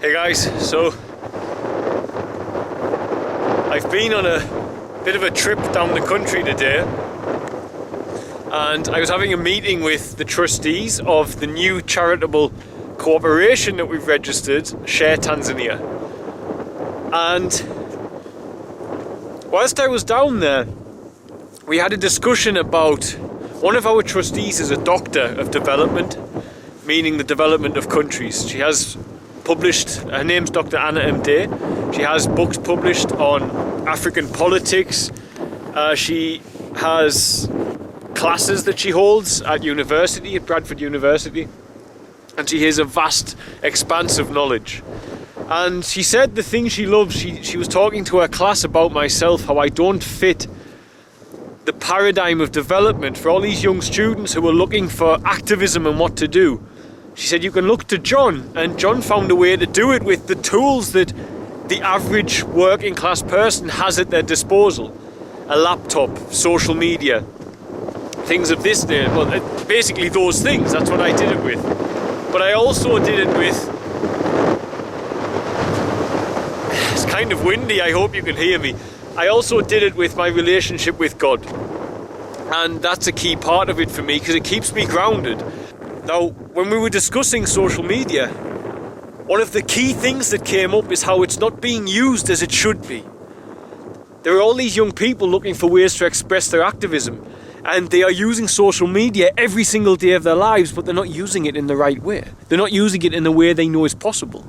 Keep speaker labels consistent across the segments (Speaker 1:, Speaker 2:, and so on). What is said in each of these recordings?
Speaker 1: Hey guys, so I've been on a bit of a trip down the country today, and I was having a meeting with the trustees of the new charitable corporation that we've registered, Share Tanzania. And whilst I was down there, we had a discussion about one of our trustees is a doctor of development, meaning the development of countries. She has published, her name's Dr. Anna M. Day. She has books published on African politics. She has classes that she holds at university, at Bradford University. And she has a vast expanse of knowledge. And she said the thing she loves, she was talking to her class about myself, how I don't fit the paradigm of development for all these young students who are looking for activism and what to do. She said you can look to John, and John found a way to do it with the tools that the average working class person has at their disposal. A laptop, social media, things of this day. Well, basically those things, that's what I did it with. But I also did it with, it's kind of windy, I hope you can hear me. I also did it with my relationship with God. And that's a key part of it for me because it keeps me grounded. Now, when we were discussing social media, one of the key things that came up is how it's not being used as it should be. There are all these young people looking for ways to express their activism, and they are using social media every single day of their lives, but they're not using it in the right way. They're not using it in the way they know is possible.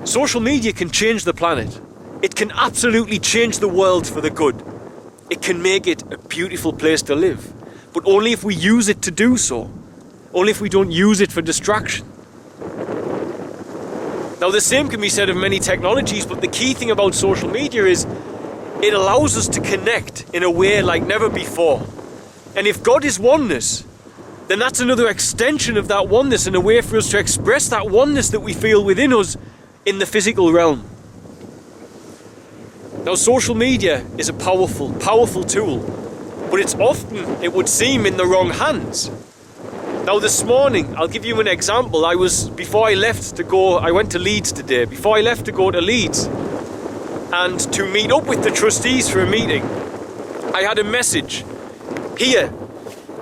Speaker 1: Social media can change the planet. It can absolutely change the world for the good. It can make it a beautiful place to live. But only if we use it to do so. Only if we don't use it for distraction. Now the same can be said of many technologies, but the key thing about social media is it allows us to connect in a way like never before. And if God is oneness, then that's another extension of that oneness and a way for us to express that oneness that we feel within us in the physical realm. Now social media is a powerful, powerful tool. But it's often, it would seem, in the wrong hands. Now this morning, I'll give you an example. I went to Leeds today. Before I left to go to Leeds and to meet up with the trustees for a meeting, I had a message. Here,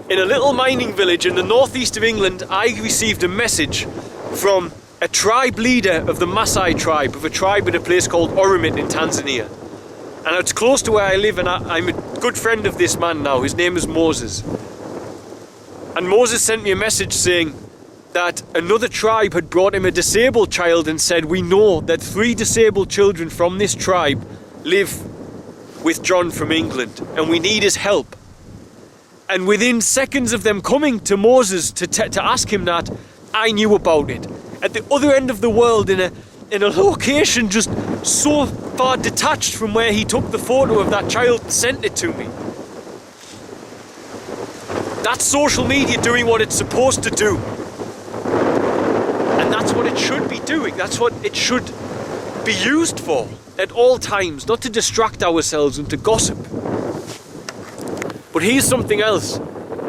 Speaker 1: in a little mining village in the northeast of England, I received a message from a tribe leader of the Maasai tribe, of a tribe in a place called Oromit in Tanzania. And it's close to where I live, and I'm a good friend of this man now. His name is Moses. And Moses sent me a message saying that another tribe had brought him a disabled child and said, we know that 3 disabled children from this tribe live with John from England, and we need his help. And within seconds of them coming to Moses to ask him that, I knew about it. At the other end of the world, in a location just so far detached from where he took the photo of that child and sent it to me. That's social media doing what it's supposed to do. And that's what it should be doing. That's what it should be used for at all times, not to distract ourselves and to gossip. But here's something else.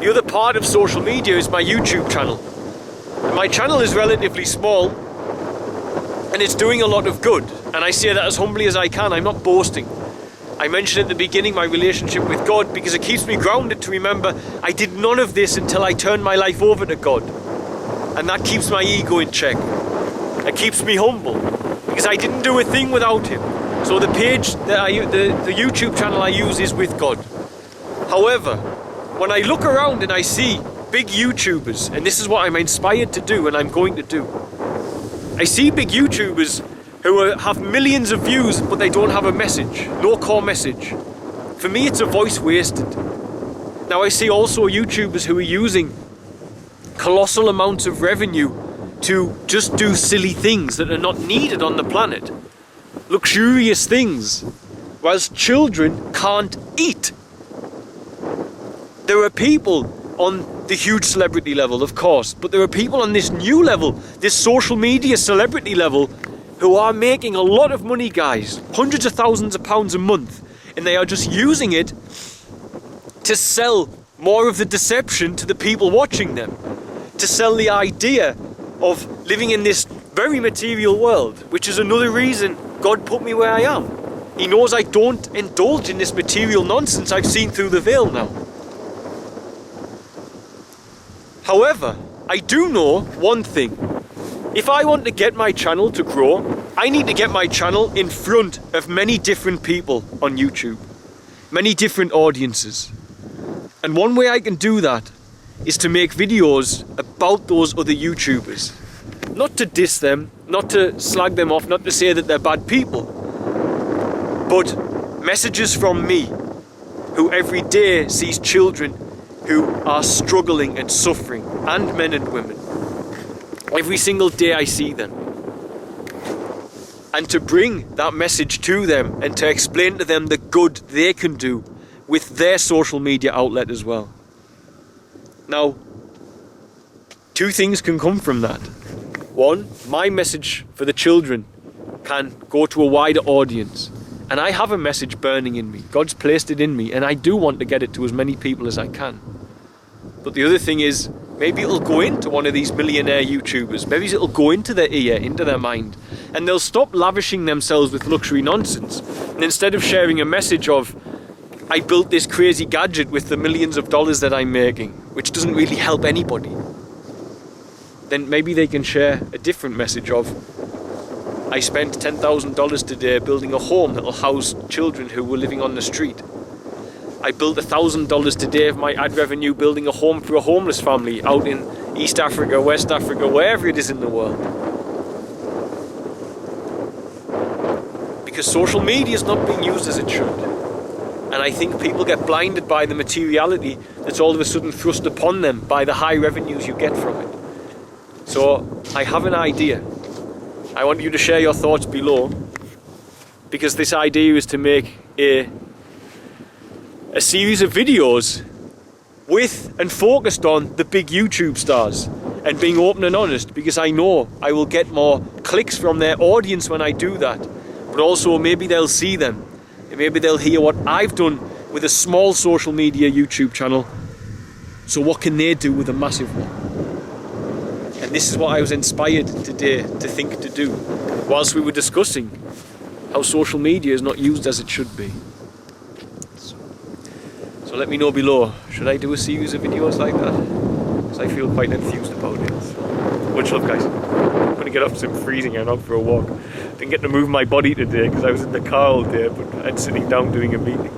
Speaker 1: The other part of social media is my YouTube channel. And my channel is relatively small, and it's doing a lot of good. And I say that as humbly as I can. I'm not boasting. I mentioned at the beginning my relationship with God because it keeps me grounded to remember I did none of this until I turned my life over to God. And that keeps my ego in check. It keeps me humble because I didn't do a thing without Him. So the page that the YouTube channel I use is with God. However, when I look around and I see big YouTubers, and this is what I'm inspired to do and I'm going to do, I see big YouTubers who have millions of views, but they don't have a message, no core message. For me, it's a voice wasted. Now, I see also YouTubers who are using colossal amounts of revenue to just do silly things that are not needed on the planet. Luxurious things, whilst children can't eat. There are people on the huge celebrity level, of course, but there are people on this new level, this social media celebrity level, who are making a lot of money, guys, hundreds of thousands of pounds a month, and they are just using it to sell more of the deception to the people watching them, to sell the idea of living in this very material world, which is another reason God put me where I am. He knows I don't indulge in this material nonsense I've seen through the veil now. However, I do know one thing. If I want to get my channel to grow, I need to get my channel in front of many different people on YouTube. Many different audiences. And one way I can do that is to make videos about those other YouTubers. Not to diss them, not to slag them off, not to say that they're bad people, but messages from me, who every day sees children who are struggling and suffering, and men and women. Every single day I see them. And to bring that message to them and to explain to them the good they can do with their social media outlet as well. Now, two things can come from that. One, my message for the children can go to a wider audience. And I have a message burning in me. God's placed it in me, and I do want to get it to as many people as I can. But the other thing is, maybe it'll go into one of these millionaire YouTubers. Maybe it'll go into their ear, into their mind. And they'll stop lavishing themselves with luxury nonsense. And instead of sharing a message of, I built this crazy gadget with the millions of dollars that I'm making, which doesn't really help anybody, then maybe they can share a different message of, I spent $10,000 today building a home that will house children who were living on the street. I built $1,000 today of my ad revenue building a home for a homeless family out in East Africa, West Africa, wherever it is in the world. Because social media is not being used as it should. And I think people get blinded by the materiality that's all of a sudden thrust upon them by the high revenues you get from it. So I have an idea. I want you to share your thoughts below, because this idea is to make a series of videos with and focused on the big YouTube stars, and being open and honest, because I know I will get more clicks from their audience when I do that. But also maybe they'll see them. Maybe they'll hear what I've done with a small social media YouTube channel. So what can they do with a massive one? And this is what I was inspired today to think to do, whilst we were discussing how social media is not used as it should be. So let me know below, should I do a series of videos like that? Because I feel quite enthused about it. Much love, guys. I'm going to get up to some freezing and out for a walk. Didn't get to move my body today because I was in the car all day, but I'm sitting down doing a meeting.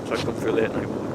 Speaker 1: So I'll come for a late night walk.